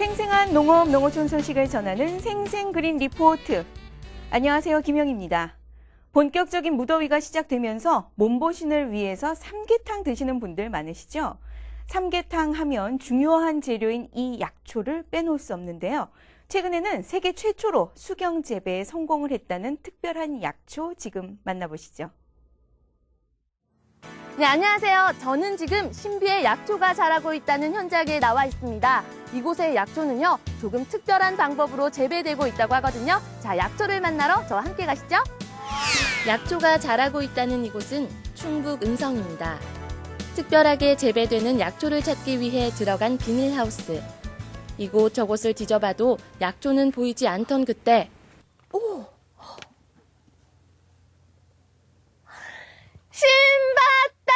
생생한 농업, 농어촌 소식을 전하는 생생그린 리포트. 안녕하세요, 김영입니다. 본격적인 무더위가 시작되면서 몸보신을 위해서 삼계탕 드시는 분들 많으시죠? 삼계탕 하면 중요한 재료인 이 약초를 빼놓을 수 없는데요. 최근에는 세계 최초로 수경 재배에 성공을 했다는 특별한 약초 지금 만나보시죠. 네, 안녕하세요. 저는 지금 신비의 약초가 자라고 있다는 현장에 나와 있습니다. 이곳의 약초는요, 조금 특별한 방법으로 재배되고 있다고 하거든요. 자, 약초를 만나러 저와 함께 가시죠. 약초가 자라고 있다는 이곳은 충북 음성입니다. 특별하게 재배되는 약초를 찾기 위해 들어간 비닐하우스. 이곳저곳을 뒤져봐도 약초는 보이지 않던 그때, 오! 신봤다!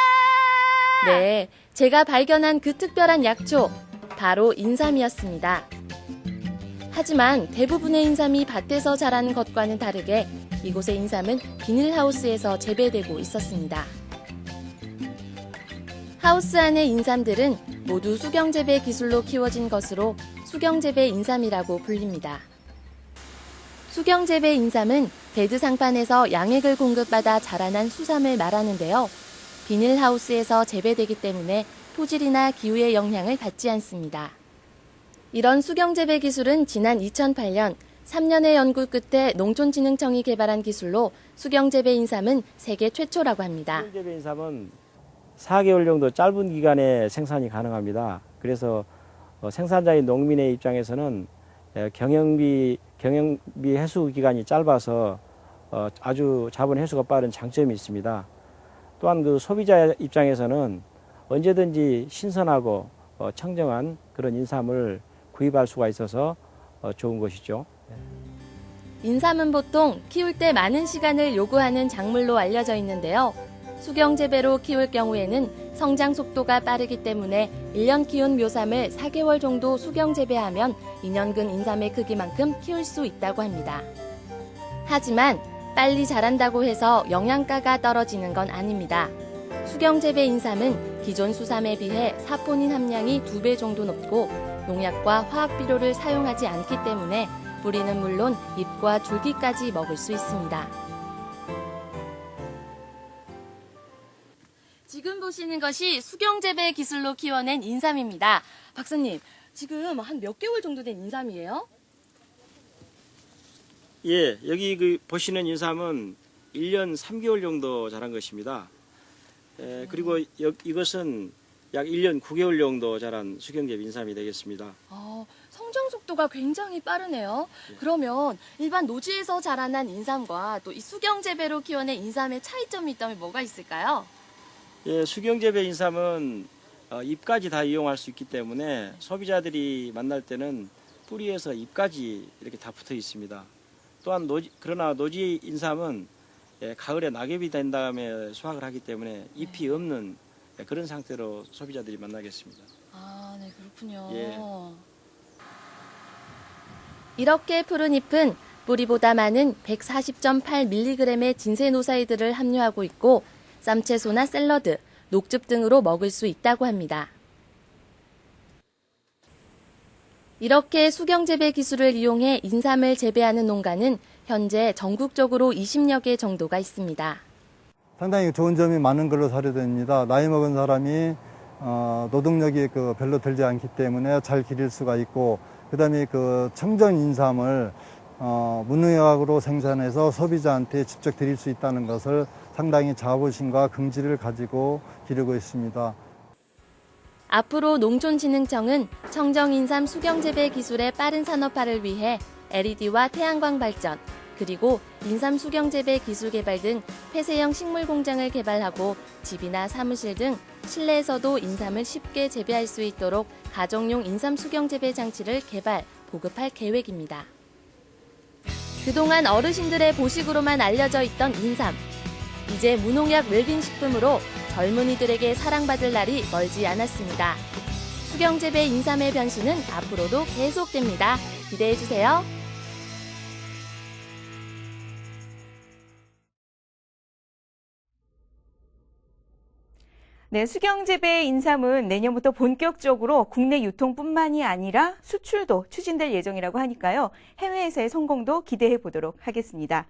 네, 제가 발견한 그 특별한 약초, 바로 인삼이었습니다. 하지만 대부분의 인삼이 밭에서 자라는 것과는 다르게 이곳의 인삼은 비닐하우스에서 재배되고 있었습니다. 하우스 안의 인삼들은 모두 수경재배 기술로 키워진 것으로 수경재배 인삼이라고 불립니다. 수경재배 인삼은 베드상판에서 양액을 공급받아 자라난 수삼을 말하는데요. 비닐하우스에서 재배되기 때문에 토질이나 기후의 영향을 받지 않습니다. 이런 수경재배 기술은 지난 2008년 3년의 연구 끝에 농촌진흥청이 개발한 기술로 수경재배 인삼은 세계 최초라고 합니다. 수경재배 인삼은 4개월 정도 짧은 기간에 생산이 가능합니다. 그래서 생산자인 농민의 입장에서는 경영비 해수 기간이 짧아서 아주 자본 회수가 빠른 장점이 있습니다. 또한 그 소비자 입장에서는 언제든지 신선하고 청정한 그런 인삼을 구입할 수가 있어서 좋은 것이죠. 인삼은 보통 키울 때 많은 시간을 요구하는 작물로 알려져 있는데요. 수경재배로 키울 경우에는 성장 속도가 빠르기 때문에 1년 키운 묘삼을 4개월 정도 수경재배하면 2년근 인삼의 크기만큼 키울 수 있다고 합니다. 하지만 빨리 자란다고 해서 영양가가 떨어지는 건 아닙니다. 수경재배 인삼은 기존 수삼에 비해 사포닌 함량이 2배 정도 높고 농약과 화학비료를 사용하지 않기 때문에 뿌리는 물론 잎과 줄기까지 먹을 수 있습니다. 지금 보시는 것이 수경재배 기술로 키워낸 인삼입니다. 박사님, 지금 한 몇 개월 정도 된 인삼이에요? 예, 여기 보시는 인삼은 1년 3개월 정도 자란 것입니다. 그리고 이것은 약 1년 9개월 정도 자란 수경재배 인삼이 되겠습니다. 성장 속도가 굉장히 빠르네요. 그러면 일반 노지에서 자라난 인삼과 또 이 수경재배로 키워낸 인삼의 차이점이 있다면 뭐가 있을까요? 예, 수경재배 인삼은 잎까지 다 이용할 수 있기 때문에 소비자들이 만날 때는 뿌리에서 잎까지 이렇게 다 붙어 있습니다. 또한 그러나 노지 인삼은 가을에 낙엽이 된 다음에 수확을 하기 때문에 잎이 없는 그런 상태로 소비자들이 만나겠습니다. 아, 네, 그렇군요. 예. 이렇게 푸른 잎은 뿌리보다 많은 140.8mg의 진세노사이드를 함유하고 있고 쌈채소나 샐러드, 녹즙 등으로 먹을 수 있다고 합니다. 이렇게 수경재배 기술을 이용해 인삼을 재배하는 농가는 현재 전국적으로 20여 개 정도가 있습니다. 상당히 좋은 점이 많은 걸로 사료됩니다. 나이 먹은 사람이 노동력이 별로 들지 않기 때문에 잘 기를 수가 있고, 그다음에 청정 인삼을 무농약으로 생산해서 소비자한테 직접 드릴 수 있다는 것을 상당히 자부심과 긍지를 가지고 기르고 있습니다. 앞으로 농촌진흥청은 청정인삼 수경재배 기술의 빠른 산업화를 위해 LED와 태양광 발전, 그리고 인삼 수경재배 기술 개발 등 폐쇄형 식물 공장을 개발하고 집이나 사무실 등 실내에서도 인삼을 쉽게 재배할 수 있도록 가정용 인삼 수경재배 장치를 개발, 보급할 계획입니다. 그동안 어르신들의 보식으로만 알려져 있던 인삼. 이제 무농약 웰빙 식품으로 젊은이들에게 사랑받을 날이 멀지 않았습니다. 수경재배 인삼의 변신은 앞으로도 계속됩니다. 기대해주세요. 네, 수경재배 인삼은 내년부터 본격적으로 국내 유통뿐만이 아니라 수출도 추진될 예정이라고 하니까요. 해외에서의 성공도 기대해 보도록 하겠습니다.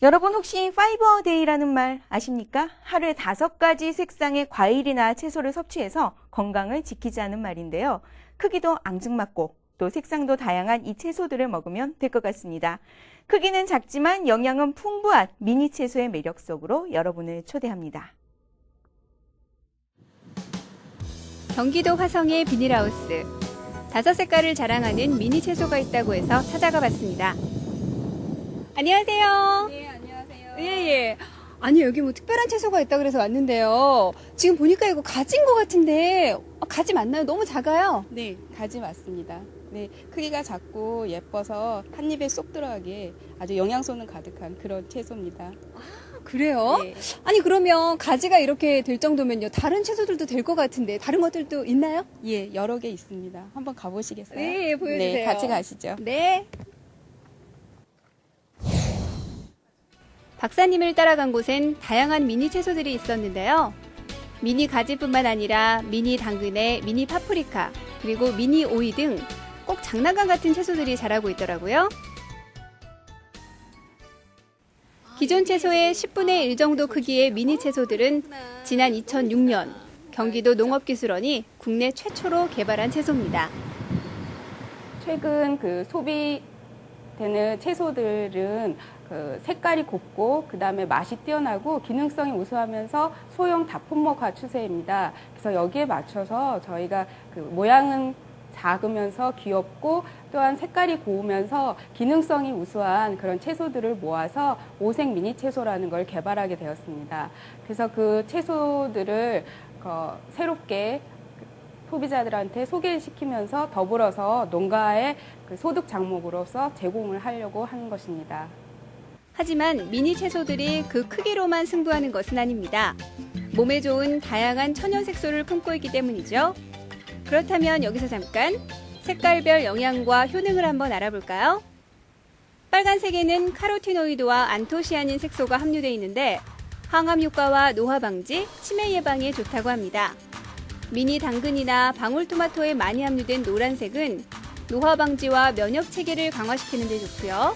여러분 혹시 파이버데이라는 말 아십니까? 하루에 5가지 색상의 과일이나 채소를 섭취해서 건강을 지키자는 말인데요. 크기도 앙증맞고 또 색상도 다양한 이 채소들을 먹으면 될 것 같습니다. 크기는 작지만 영양은 풍부한 미니 채소의 매력 속으로 여러분을 초대합니다. 경기도 화성의 비닐하우스. 5색깔을 자랑하는 미니 채소가 있다고 해서 찾아가 봤습니다. 안녕하세요. 네, 안녕하세요. 예. 아니, 여기 뭐 특별한 채소가 있다고 그래서 왔는데요. 지금 보니까 이거 가지인 것 같은데, 가지 맞나요? 너무 작아요. 네, 가지 맞습니다. 네, 크기가 작고 예뻐서 한 입에 쏙 들어가게 아주 영양소는 가득한 그런 채소입니다. 그래요? 네. 아니, 그러면 가지가 이렇게 될 정도면요. 다른 채소들도 될 것 같은데, 다른 것들도 있나요? 예, 여러 개 있습니다. 한번 가보시겠어요? 네, 보여주세요. 네, 같이 가시죠. 네. 박사님을 따라간 곳엔 다양한 미니 채소들이 있었는데요. 미니 가지뿐만 아니라 미니 당근에 미니 파프리카, 그리고 미니 오이 등 꼭 장난감 같은 채소들이 자라고 있더라고요. 기존 채소의 10분의 1 정도 크기의 미니 채소들은 지난 2006년 경기도 농업기술원이 국내 최초로 개발한 채소입니다. 최근 그 소비되는 채소들은 그 색깔이 곱고 그다음에 맛이 뛰어나고 기능성이 우수하면서 소형 다품목화 추세입니다. 그래서 여기에 맞춰서 저희가 그 모양은 작으면서 귀엽고 또한 색깔이 고우면서 기능성이 우수한 그런 채소들을 모아서 오색 미니 채소라는 걸 개발하게 되었습니다. 그래서 그 채소들을 새롭게 소비자들한테 소개시키면서 더불어서 농가의 그 소득 작목으로서 제공을 하려고 하는 것입니다. 하지만 미니 채소들이 그 크기로만 승부하는 것은 아닙니다. 몸에 좋은 다양한 천연 색소를 품고 있기 때문이죠. 그렇다면 여기서 잠깐 색깔별 영양과 효능을 한번 알아볼까요? 빨간색에는 카로티노이드와 안토시아닌 색소가 함유되어 있는데 항암 효과와 노화 방지, 치매 예방에 좋다고 합니다. 미니 당근이나 방울토마토에 많이 함유된 노란색은 노화 방지와 면역 체계를 강화시키는 데 좋고요.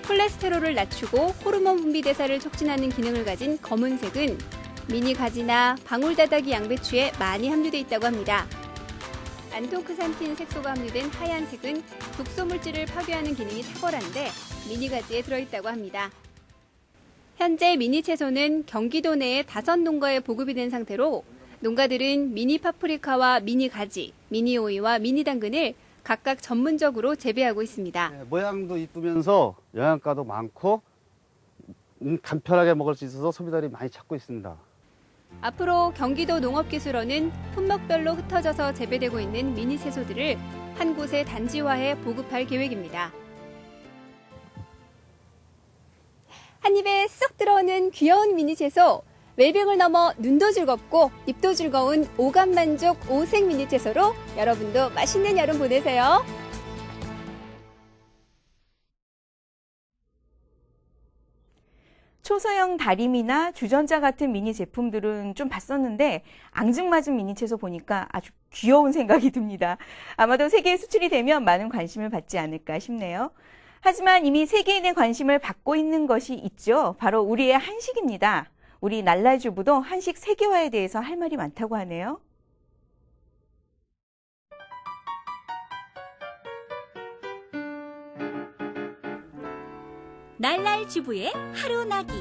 콜레스테롤을 낮추고 호르몬 분비 대사를 촉진하는 기능을 가진 검은색은 미니 가지나 방울다다기 양배추에 많이 함유되어 있다고 합니다. 안토크산틴 색소가 함유된 하얀색은 독소 물질을 파괴하는 기능이 탁월한데 미니 가지에 들어있다고 합니다. 현재 미니 채소는 경기도 내에 5농가에 보급이 된 상태로 농가들은 미니 파프리카와 미니 가지, 미니 오이와 미니 당근을 각각 전문적으로 재배하고 있습니다. 네, 모양도 이쁘면서 영양가도 많고 간편하게 먹을 수 있어서 소비자들이 많이 찾고 있습니다. 앞으로 경기도 농업기술원은 품목별로 흩어져서 재배되고 있는 미니 채소들을 한 곳에 단지화해 보급할 계획입니다. 한 입에 쏙 들어오는 귀여운 미니 채소, 웰빙을 넘어 눈도 즐겁고 입도 즐거운 오감 만족 오색 미니 채소로 여러분도 맛있는 여름 보내세요. 초소형 다리미나 주전자 같은 미니 제품들은 좀 봤었는데 앙증맞은 미니 채소 보니까 아주 귀여운 생각이 듭니다. 아마도 세계에 수출이 되면 많은 관심을 받지 않을까 싶네요. 하지만 이미 세계인의 관심을 받고 있는 것이 있죠. 바로 우리의 한식입니다. 우리 날라주부도 한식 세계화에 대해서 할 말이 많다고 하네요. 날랄주부의 하루나기.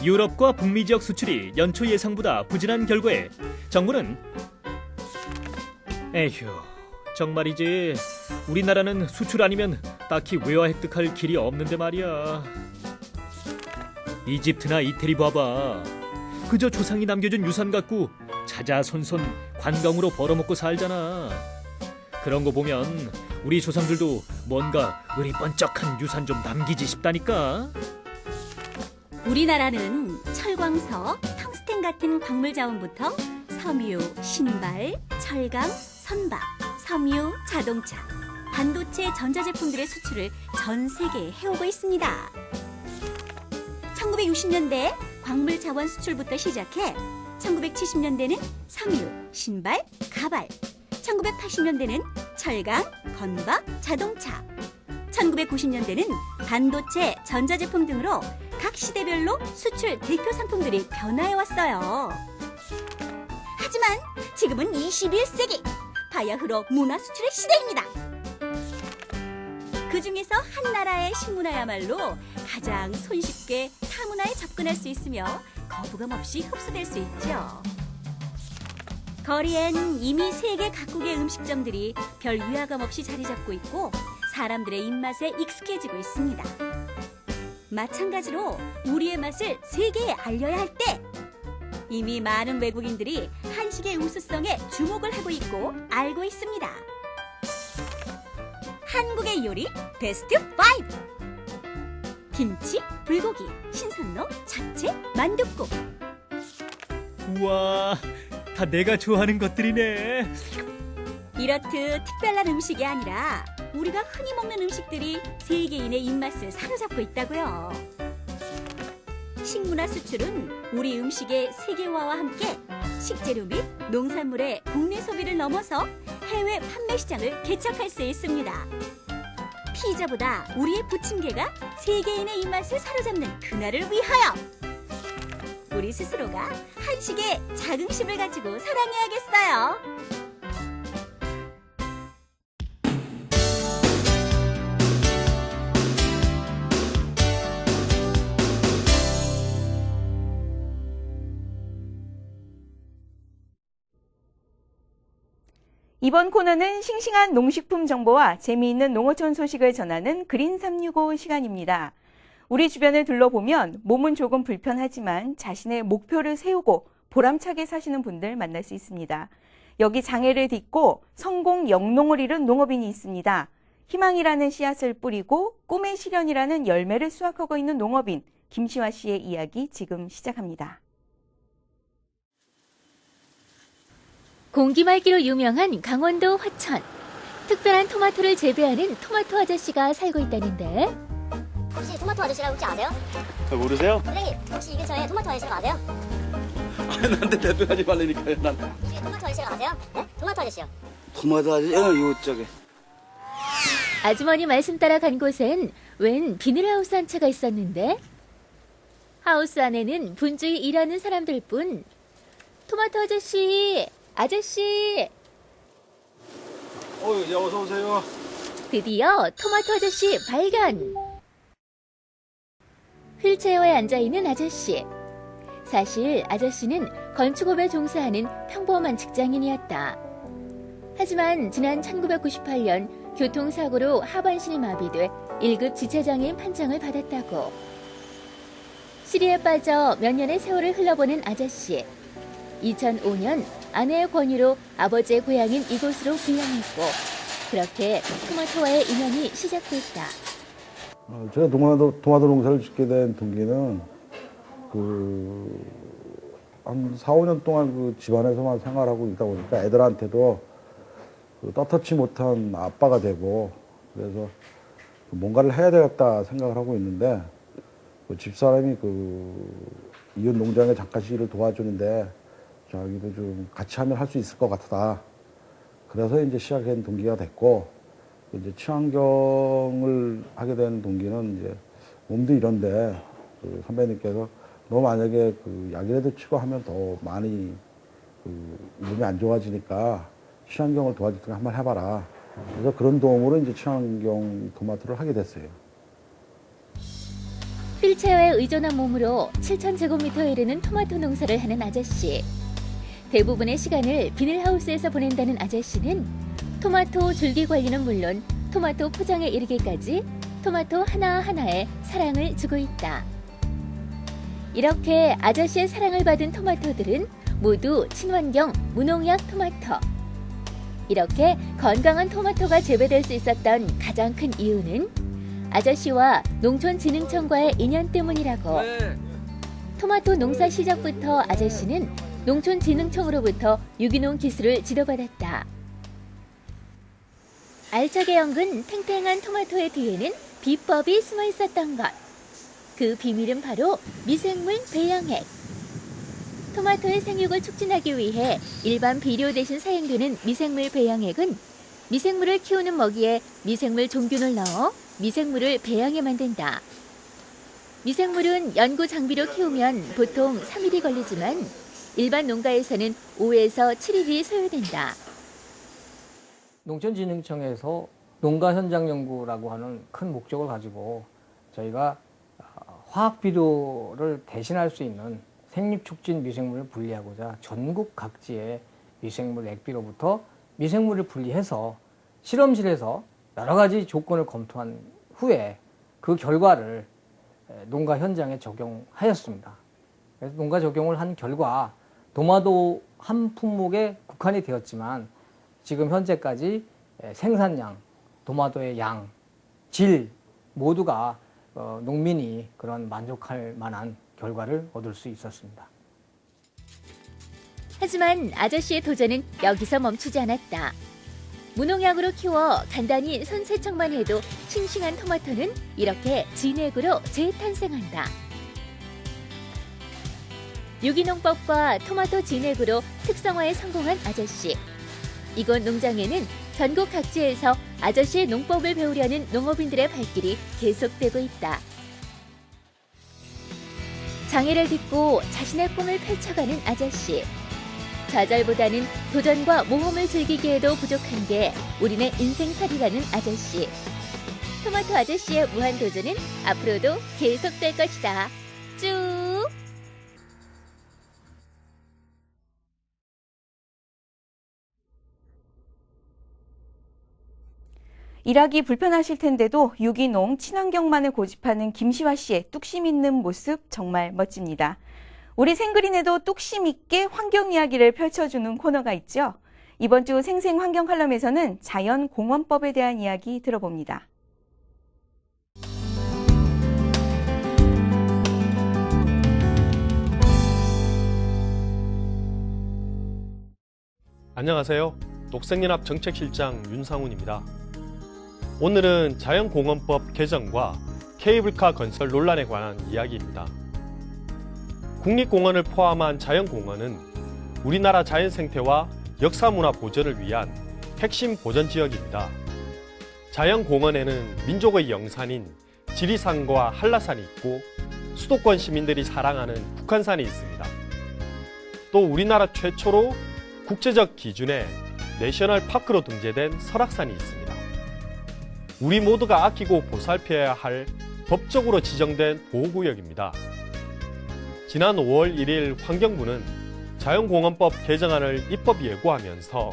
유럽과 북미 지역 수출이 연초 예상보다 부진한 결과에 정부는 에휴 정말이지 우리나라는 수출 아니면 딱히 외화 획득할 길이 없는데 말이야. 이집트나 이태리 봐봐. 그저 조상이 남겨준 유산 갖고 자자손손 관광으로 벌어먹고 살잖아. 그런 거 보면 우리 조상들도 뭔가 의리 번쩍한 유산 좀 남기지 싶다니까. 우리나라는 철광석, 텅스텐 같은 광물 자원부터 섬유, 신발, 철강, 선박, 섬유, 자동차, 반도체, 전자제품들의 수출을 전 세계에 해오고 있습니다. 1960년대 광물 자원 수출부터 시작해 1970년대는 섬유, 신발, 가발. 1980년대는 철강, 건박, 자동차. 1990년대는 반도체, 전자제품 등으로 각 시대별로 수출 대표 상품들이 변화해왔어요. 하지만 지금은 21세기, 바야흐로 문화 수출의 시대입니다. 그 중에서 한 나라의 식문화야말로 가장 손쉽게 타문화에 접근할 수 있으며 거부감 없이 흡수될 수 있죠. 거리엔 이미 세계 각국의 음식점들이 별 위화감 없이 자리 잡고 있고 사람들의 입맛에 익숙해지고 있습니다. 마찬가지로 우리의 맛을 세계에 알려야 할 때 이미 많은 외국인들이 한식의 우수성에 주목을 하고 있고 알고 있습니다. 한국의 요리 베스트 5! 김치, 불고기, 신선로, 잡채, 만둣국. 우와, 다 내가 좋아하는 것들이네. 이렇듯 특별한 음식이 아니라 우리가 흔히 먹는 음식들이 세계인의 입맛을 사로잡고 있다고요. 식문화 수출은 우리 음식의 세계화와 함께 식재료 및 농산물의 국내 소비를 넘어서 해외 판매 시장을 개척할 수 있습니다. 피자보다 우리의 부침개가 세계인의 입맛을 사로잡는 그날을 위하여 우리 스스로가 한식에 자긍심을 가지고 사랑해야겠어요. 이번 코너는 싱싱한 농식품 정보와 재미있는 농어촌 소식을 전하는 그린 365 시간입니다. 우리 주변을 둘러보면 몸은 조금 불편하지만 자신의 목표를 세우고 보람차게 사시는 분들 만날 수 있습니다. 여기 장애를 딛고 성공 영농을 이룬 농업인이 있습니다. 희망이라는 씨앗을 뿌리고 꿈의 실현이라는 열매를 수확하고 있는 농업인 김시화 씨의 이야기 지금 시작합니다. 공기 맑기로 유명한 강원도 화천. 특별한 토마토를 재배하는 토마토 아저씨가 살고 있다는데. 혹시 토마토 아저씨라고 혹시 아세요? 모르세요? 선생님, 혹시 이 근처에 토마토 아저씨라고 아세요? 나한테 대표하지 말라니까요. 난 혹시 토마토 아저씨라고 아세요? 네? 토마토 아저씨요. 토마토 아저씨, 요쪽에. 아주머니 말씀 따라 간 곳엔 웬 비닐하우스 한 채가 있었는데 하우스 안에는 분주히 일하는 사람들뿐. 토마토 아저씨! 아저씨! 예, 어서 오세요. 드디어 토마토 아저씨 발견! 휠체어에 앉아있는 아저씨. 사실 아저씨는 건축업에 종사하는 평범한 직장인이었다. 하지만 지난 1998년 교통사고로 하반신이 마비돼 1급 지체장애인 판정을 받았다고. 시리에 빠져 몇 년의 세월을 흘러보낸 아저씨. 2005년 아내의 권유로 아버지의 고향인 이곳으로 귀향했고 그렇게 토마토와의 인연이 시작됐다. 제가 토마토 농사를 짓게 된 동기는 한 4, 5년 동안 집안에서만 생활하고 있다 보니까 애들한테도 떳떳지 못한 아빠가 되고 그래서 뭔가를 해야 되겠다 생각을 하고 있는데 집사람이 이웃 농장에 잠깐씩 일을 도와주는데 자기도 좀 같이 하면 할 수 있을 것 같다. 그래서 이제 시작한 동기가 됐고 이제 친환경을 하게 된 동기는 이제 몸도 이런데 선배님께서 너 만약에 약이라도 치고 하면 더 많이 몸이 안 좋아지니까 친환경을 도와줄 테니까 한번 해봐라. 그래서 그런 도움으로 이제 친환경 토마토를 하게 됐어요. 휠체어에 의존한 몸으로 7,000제곱미터에 이르는 토마토 농사를 하는 아저씨. 대부분의 시간을 비닐하우스에서 보낸다는 아저씨는 토마토 줄기 관리는 물론 토마토 포장에 이르기까지 토마토 하나하나에 사랑을 주고 있다. 이렇게 아저씨의 사랑을 받은 토마토들은 모두 친환경 무농약 토마토. 이렇게 건강한 토마토가 재배될 수 있었던 가장 큰 이유는 아저씨와 농촌진흥청과의 인연 때문이라고. 토마토 농사 시작부터 아저씨는 농촌진흥청으로부터 유기농 기술을 지도받았다. 알차게 연근 탱탱한 토마토의 뒤에는 비법이 숨어 있었던 것. 그 비밀은 바로 미생물 배양액. 토마토의 생육을 촉진하기 위해 일반 비료 대신 사용되는 미생물 배양액은 미생물을 키우는 먹이에 미생물 종균을 넣어 미생물을 배양해 만든다. 미생물은 연구 장비로 키우면 보통 3일이 걸리지만 일반 농가에서는 5에서 7일이 소요된다. 농촌진흥청에서 농가 현장 연구라고 하는 큰 목적을 가지고 저희가 화학 비료를 대신할 수 있는 생립 촉진 미생물을 분리하고자 전국 각지의 미생물 액비로부터 미생물을 분리해서 실험실에서 여러 가지 조건을 검토한 후에 그 결과를 농가 현장에 적용하였습니다. 그래서 농가 적용을 한 결과 도마도 한 품목에 국한이 되었지만 지금 현재까지 생산량, 도마도의 양, 질 모두가 농민이 그런 만족할 만한 결과를 얻을 수 있었습니다. 하지만 아저씨의 도전은 여기서 멈추지 않았다. 무농약으로 키워 간단히 손 세척만 해도 싱싱한 토마토는 이렇게 진액으로 재탄생한다. 유기농법과 토마토 진액으로 특성화에 성공한 아저씨. 이곳 농장에는 전국 각지에서 아저씨의 농법을 배우려는 농업인들의 발길이 계속되고 있다. 장애를 딛고 자신의 꿈을 펼쳐가는 아저씨. 좌절보다는 도전과 모험을 즐기기에도 부족한 게 우리네 인생살이라는 아저씨. 토마토 아저씨의 무한도전은 앞으로도 계속될 것이다. 쭉! 일하기 불편하실 텐데도 유기농, 친환경만을 고집하는 김시화 씨의 뚝심 있는 모습 정말 멋집니다. 우리 생그린에도 뚝심 있게 환경 이야기를 펼쳐주는 코너가 있죠. 이번 주 생생환경 칼럼에서는 자연공원법에 대한 이야기 들어봅니다. 안녕하세요. 녹색연합 정책실장 윤상훈입니다. 오늘은 자연공원법 개정과 케이블카 건설 논란에 관한 이야기입니다. 국립공원을 포함한 자연공원은 우리나라 자연생태와 역사문화 보존을 위한 핵심 보전지역입니다. 자연공원에는 민족의 영산인 지리산과 한라산이 있고 수도권 시민들이 사랑하는 북한산이 있습니다. 또 우리나라 최초로 국제적 기준의 내셔널 파크로 등재된 설악산이 있습니다. 우리 모두가 아끼고 보살펴야 할 법적으로 지정된 보호구역입니다. 지난 5월 1일 환경부는 자연공원법 개정안을 입법 예고하면서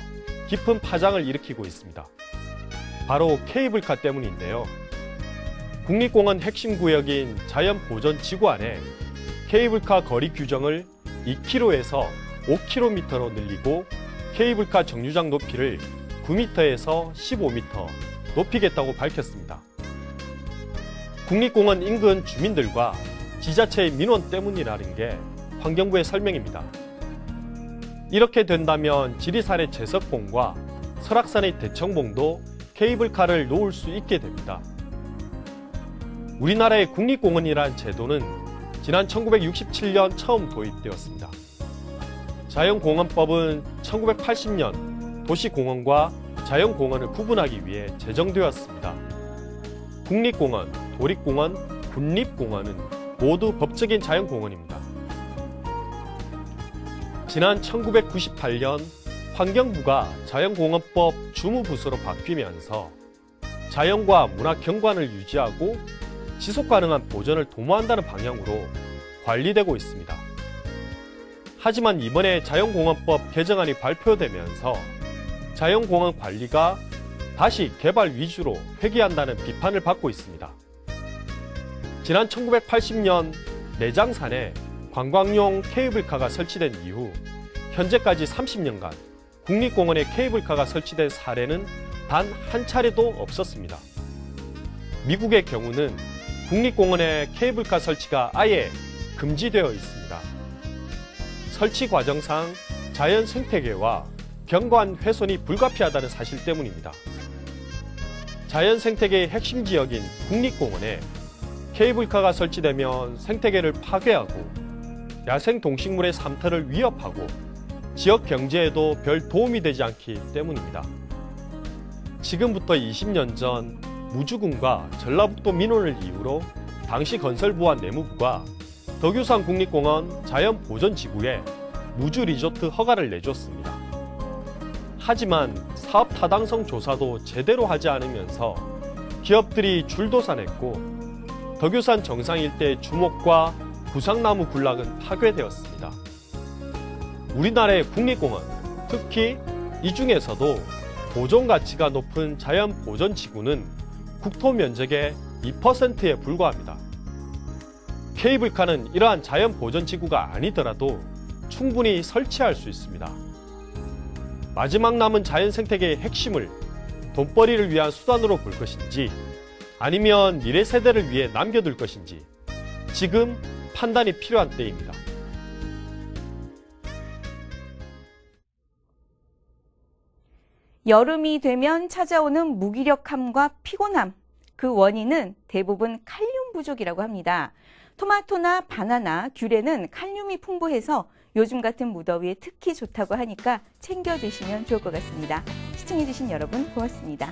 깊은 파장을 일으키고 있습니다. 바로 케이블카 때문인데요. 국립공원 핵심 구역인 자연보전지구 안에 케이블카 거리 규정을 2km에서 5km로 늘리고 케이블카 정류장 높이를 9m에서 15m 높이겠다고 밝혔습니다. 국립공원 인근 주민들과 지자체의 민원 때문이라는 게 환경부의 설명입니다. 이렇게 된다면 지리산의 제석봉과 설악산의 대청봉도 케이블카를 놓을 수 있게 됩니다. 우리나라의 국립공원이라는 제도는 지난 1967년 처음 도입되었습니다. 자연공원법은 1980년 도시공원과 자연공원을 구분하기 위해 제정되었습니다. 국립공원, 도립공원, 국립공원은 모두 법적인 자연공원입니다. 지난 1998년 환경부가 자연공원법 주무부서로 바뀌면서 자연과 문화 경관을 유지하고 지속가능한 보존을 도모한다는 방향으로 관리되고 있습니다. 하지만 이번에 자연공원법 개정안이 발표되면서 자연공원 관리가 다시 개발 위주로 회귀한다는 비판을 받고 있습니다. 지난 1980년 내장산에 관광용 케이블카가 설치된 이후 현재까지 30년간 국립공원에 케이블카가 설치된 사례는 단 한 차례도 없었습니다. 미국의 경우는 국립공원에 케이블카 설치가 아예 금지되어 있습니다. 설치 과정상 자연 생태계와 경관 훼손이 불가피하다는 사실 때문입니다. 자연 생태계의 핵심 지역인 국립공원에 케이블카가 설치되면 생태계를 파괴하고 야생 동식물의 삶터를 위협하고 지역 경제에도 별 도움이 되지 않기 때문입니다. 지금부터 20년 전 무주군과 전라북도 민원을 이유로 당시 건설부와 내무부가 덕유산 국립공원 자연보전지구에 무주 리조트 허가를 내줬습니다. 하지만 사업 타당성 조사도 제대로 하지 않으면서 기업들이 줄도산했고 덕유산 정상 일대 주목과 부상나무 군락은 파괴되었습니다. 우리나라의 국립공원, 특히 이 중에서도 보존 가치가 높은 자연보전지구는 국토 면적의 2%에 불과합니다. 케이블카는 이러한 자연보전지구가 아니더라도 충분히 설치할 수 있습니다. 마지막 남은 자연생태계의 핵심을 돈벌이를 위한 수단으로 볼 것인지 아니면 미래 세대를 위해 남겨둘 것인지 지금 판단이 필요한 때입니다. 여름이 되면 찾아오는 무기력함과 피곤함. 그 원인은 대부분 칼륨 부족이라고 합니다. 토마토나 바나나, 귤에는 칼륨이 풍부해서 요즘 같은 무더위에 특히 좋다고 하니까 챙겨 드시면 좋을 것 같습니다. 시청해주신 여러분 고맙습니다.